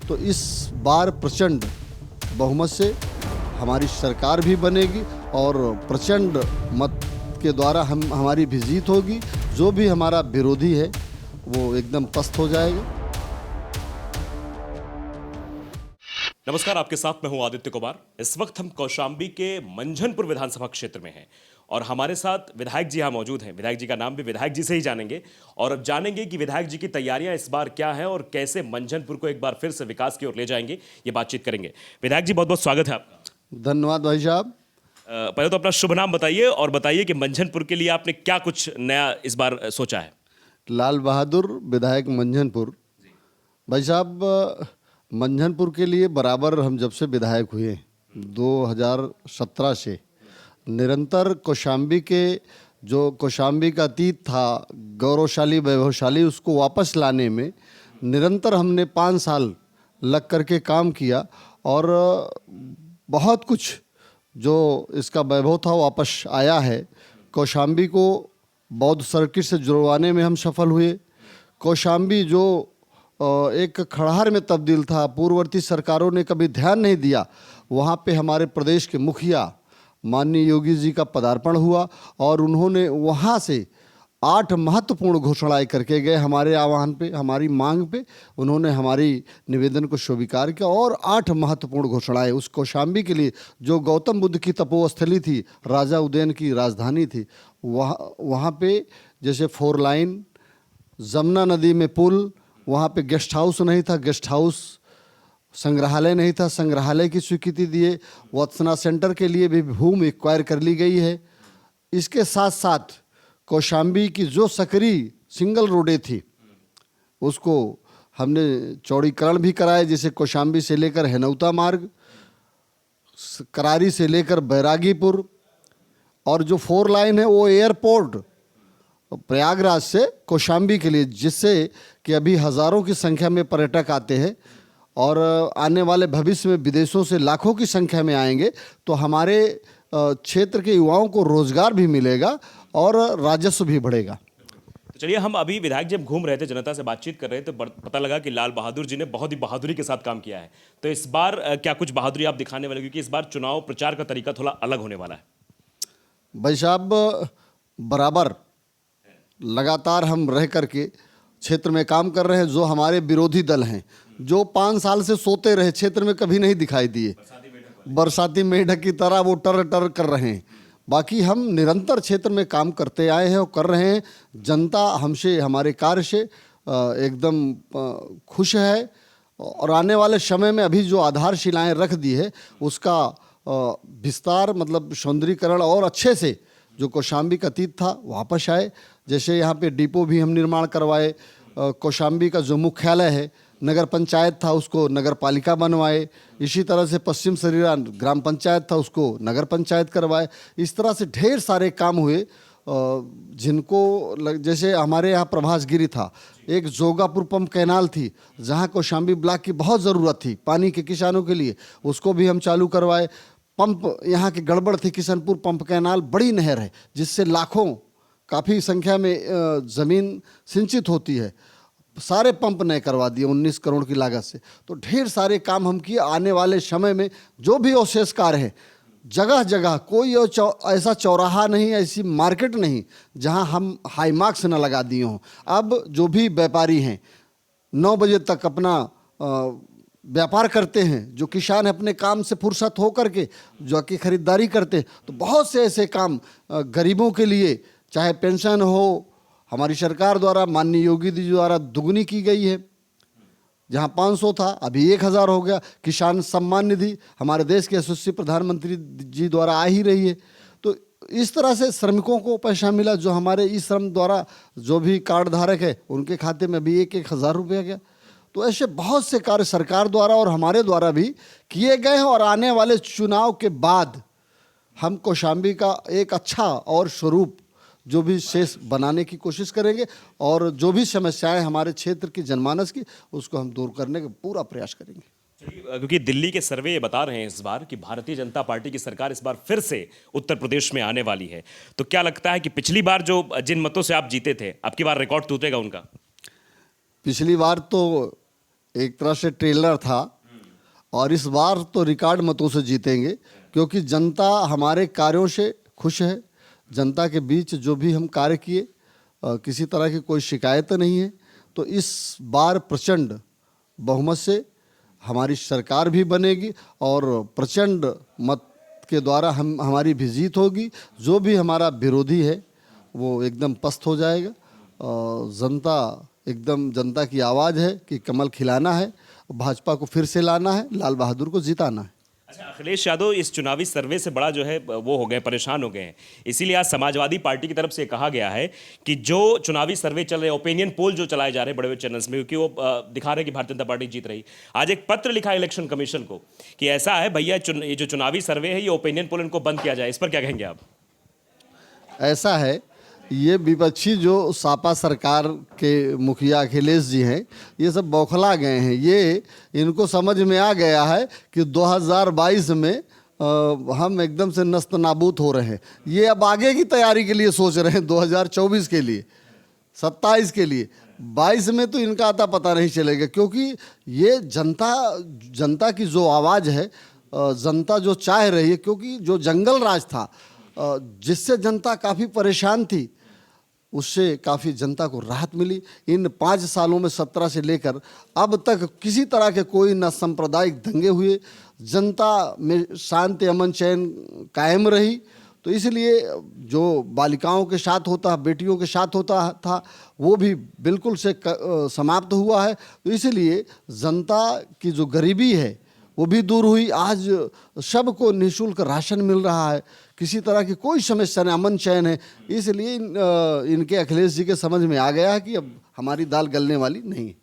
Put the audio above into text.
तो इस बार प्रचंड बहुमत से हमारी सरकार भी बनेगी और प्रचंड मत के द्वारा हमारी भी जीत होगी। जो भी हमारा विरोधी है वो एकदम पस्त हो जाएगा। नमस्कार, आपके साथ मैं हूं आदित्य कुमार। इस वक्त हम कौशाम्बी के मंझनपुर विधानसभा क्षेत्र में हैं और हमारे साथ विधायक जी यहां मौजूद हैं। विधायक जी का नाम भी विधायक जी से ही जानेंगे और अब जानेंगे कि विधायक जी की तैयारियां इस बार क्या हैं और कैसे मंझनपुर को एक बार फिर से विकास की ओर ले जाएंगे, ये बातचीत करेंगे। विधायक जी, बहुत बहुत स्वागत है आपका। धन्यवाद भाई साहब। पहले तो अपना शुभ नाम बताइए और बताइए कि मंझनपुर के लिए आपने क्या कुछ नया इस बार सोचा है। लाल बहादुर, विधायक मंझनपुर। भाई साहब, मंझनपुर के लिए बराबर हम जब से विधायक हुए 2017 से निरंतर कौशाम्बी के जो कौशाम्बी का अतीत था, गौरवशाली वैभवशाली, उसको वापस लाने में निरंतर हमने 5 साल लग करके काम किया और बहुत कुछ जो इसका वैभव था वापस आया है। कौशाम्बी को बौद्ध सर्किट से जुड़वाने में हम सफल हुए। कौशाम्बी जो एक खड़हर में तब्दील था, पूर्ववर्ती सरकारों ने कभी ध्यान नहीं दिया, वहाँ पे हमारे प्रदेश के मुखिया माननीय योगी जी का पदार्पण हुआ और उन्होंने वहाँ से 8 महत्वपूर्ण घोषणाएं करके गए हमारे आह्वान पे, हमारी मांग पे। उन्होंने हमारी निवेदन को स्वीकार किया और 8 महत्वपूर्ण घोषणाएं उस कौशाम्बी के लिए, जो गौतम बुद्ध की तपोस्थली थी, राजा उदयन की राजधानी थी, वहाँ पे जैसे 4 लाइन, जमुना नदी में पुल, वहाँ पे गेस्ट हाउस नहीं था, गेस्ट हाउस, संग्रहालय नहीं था, संग्रहालय की स्वीकृति दिए। वत्सना सेंटर के लिए भी भूमि एक्वायर कर ली गई है। इसके साथ साथ कौशाम्बी की जो सकरी सिंगल रोडें थी उसको हमने चौड़ीकरण भी कराए, जैसे कौशाम्बी से लेकर हेनौता मार्ग, करारी से लेकर बैरागीपुर, और जो 4 लाइन है वो एयरपोर्ट प्रयागराज से कौशाम्बी के लिए, जिससे कि अभी हज़ारों की संख्या में पर्यटक आते हैं और आने वाले भविष्य में विदेशों से लाखों की संख्या में आएंगे, तो हमारे क्षेत्र के युवाओं को रोजगार भी मिलेगा और राजस्व भी बढ़ेगा। तो चलिए, हम अभी विधायक जब घूम रहे थे, जनता से बातचीत कर रहे थे, तो पता लगा कि लाल बहादुर जी ने बहुत ही बहादुरी के साथ काम किया है। तो इस बार क्या कुछ बहादुरी आप दिखाने वाले, क्योंकि इस बार चुनाव प्रचार का तरीका थोड़ा अलग होने वाला है। भाई साहब, बराबर लगातार हम रह करके क्षेत्र में काम कर रहे हैं। जो हमारे विरोधी दल हैं, जो 5 साल से सोते रहे, क्षेत्र में कभी नहीं दिखाई दिए, बरसाती मेढक की तरह वो टर टर कर रहे हैं। बाकी हम निरंतर क्षेत्र में काम करते आए हैं और कर रहे हैं। जनता हमसे, हमारे कार्य से एकदम खुश है और आने वाले समय में अभी जो आधारशिलाएं रख दी है उसका विस्तार, मतलब सौंदर्यीकरण और अच्छे से जो कौशाम्बी का अतीत था वापस आए। जैसे यहाँ पे डिपो भी हम निर्माण करवाए, कौशाम्बी का जो मुख्यालय है, नगर पंचायत था, उसको नगर पालिका बनवाए। इसी तरह से पश्चिम सरीरा ग्राम पंचायत था, उसको नगर पंचायत करवाए। इस तरह से ढेर सारे काम हुए जिनको जैसे हमारे यहाँ प्रभास गिरी था, एक जोगापुर पंप कैनाल थी जहाँ कौशाम्बी ब्लॉक की बहुत ज़रूरत थी पानी के किसानों के लिए, उसको भी हम चालू करवाए। पंप यहाँ की गड़बड़ थी, किशनपुर पंप कैनाल बड़ी नहर है जिससे लाखों, काफ़ी संख्या में ज़मीन सिंचित होती है, सारे पंप नए करवा दिए 19 करोड़ की लागत से। तो ढेर सारे काम हम किए। आने वाले समय में जो भी अवशेष कार्य है, जगह जगह कोई ऐसा चौराहा नहीं, ऐसी मार्केट नहीं जहां हम हाई मार्क्स न लगा दिए हों। अब जो भी व्यापारी हैं 9 बजे तक अपना व्यापार करते हैं, जो किसान अपने काम से फुर्सत हो करके जो की खरीदारी करते हैं, तो बहुत से ऐसे काम गरीबों के लिए, चाहे पेंशन हो, हमारी सरकार द्वारा माननीय योगी जी द्वारा दुगनी की गई है। जहां 500 था अभी 1000 हो गया। किसान सम्मान निधि हमारे देश के यशस्वी प्रधानमंत्री जी द्वारा आ ही रही है। तो इस तरह से श्रमिकों को पैसा मिला, जो हमारे ई श्रम द्वारा जो भी कार्ड धारक है उनके खाते में अभी 1,000 रुपया गया। तो ऐसे बहुत से कार्य सरकार द्वारा और हमारे द्वारा भी किए गए हैं और आने वाले चुनाव के बाद हम कौशाम्बी का एक अच्छा और स्वरूप जो भी शेष बनाने की कोशिश करेंगे और जो भी समस्याएं हमारे क्षेत्र की जनमानस की, उसको हम दूर करने का पूरा प्रयास करेंगे। क्योंकि दिल्ली के सर्वे ये बता रहे हैं इस बार कि भारतीय जनता पार्टी की सरकार इस बार फिर से उत्तर प्रदेश में आने वाली है, तो क्या लगता है कि पिछली बार जो जिन मतों से आप जीते थे, अब की बार रिकॉर्ड टूटेगा उनका? पिछली बार तो एक तरह से ट्रेलर था, और इस बार तो रिकॉर्ड मतों से जीतेंगे, क्योंकि जनता हमारे कार्यों से खुश है। जनता के बीच जो भी हम कार्य किए, किसी तरह की कोई शिकायत नहीं है। तो इस बार प्रचंड बहुमत से हमारी सरकार भी बनेगी, और प्रचंड मत के द्वारा हमारी भी जीत होगी। जो भी हमारा विरोधी है वो एकदम पस्त हो जाएगा। जनता की आवाज़ है कि कमल खिलाना है, भाजपा को फिर से लाना है, लाल बहादुर को जिताना है। अच्छा, अखिलेश यादव इस चुनावी सर्वे से बड़ा जो है वो हो गए, परेशान हो गए हैं। इसीलिए आज समाजवादी पार्टी की तरफ से कहा गया है कि जो चुनावी सर्वे चल रहे, ओपिनियन पोल जो चलाए जा रहे हैं बड़े बड़े चैनल्स में, क्योंकि वो दिखा रहे हैं कि भारतीय जनता पार्टी जीत रही। आज एक पत्र लिखा इलेक्शन कमीशन को कि ऐसा है भैया, ये जो चुनावी सर्वे है, ये ओपिनियन पोल, इनको बंद किया जाए। इस पर क्या कहेंगे आप? ऐसा है, ये विपक्षी जो सापा सरकार के मुखिया अखिलेश जी हैं, ये सब बौखला गए हैं। ये इनको समझ में आ गया है कि 2022 में हम एकदम से नस्त नाबूद हो रहे हैं। ये अब आगे की तैयारी के लिए सोच रहे हैं, 2024 के लिए, 27 के लिए। 22 में तो इनका आता पता नहीं चलेगा, क्योंकि ये जनता की जो आवाज़ है, जनता जो चाह रही है, क्योंकि जो जंगल राज था, जिससे जनता काफ़ी परेशान थी, उससे काफ़ी जनता को राहत मिली। इन 5 सालों में 17 से लेकर अब तक किसी तरह के कोई न सांप्रदायिक दंगे हुए, जनता में शांति अमन चैन कायम रही। तो इसलिए जो बालिकाओं के साथ होता, बेटियों के साथ होता था, वो भी बिल्कुल से समाप्त हुआ है। तो इसलिए जनता की जो गरीबी है वो भी दूर हुई। आज सबको निःशुल्क राशन मिल रहा है, किसी तरह की कोई समस्या नहीं, अमन चैन है। इसलिए इनके अखिलेश जी के समझ में आ गया है कि अब हमारी दाल गलने वाली नहीं है।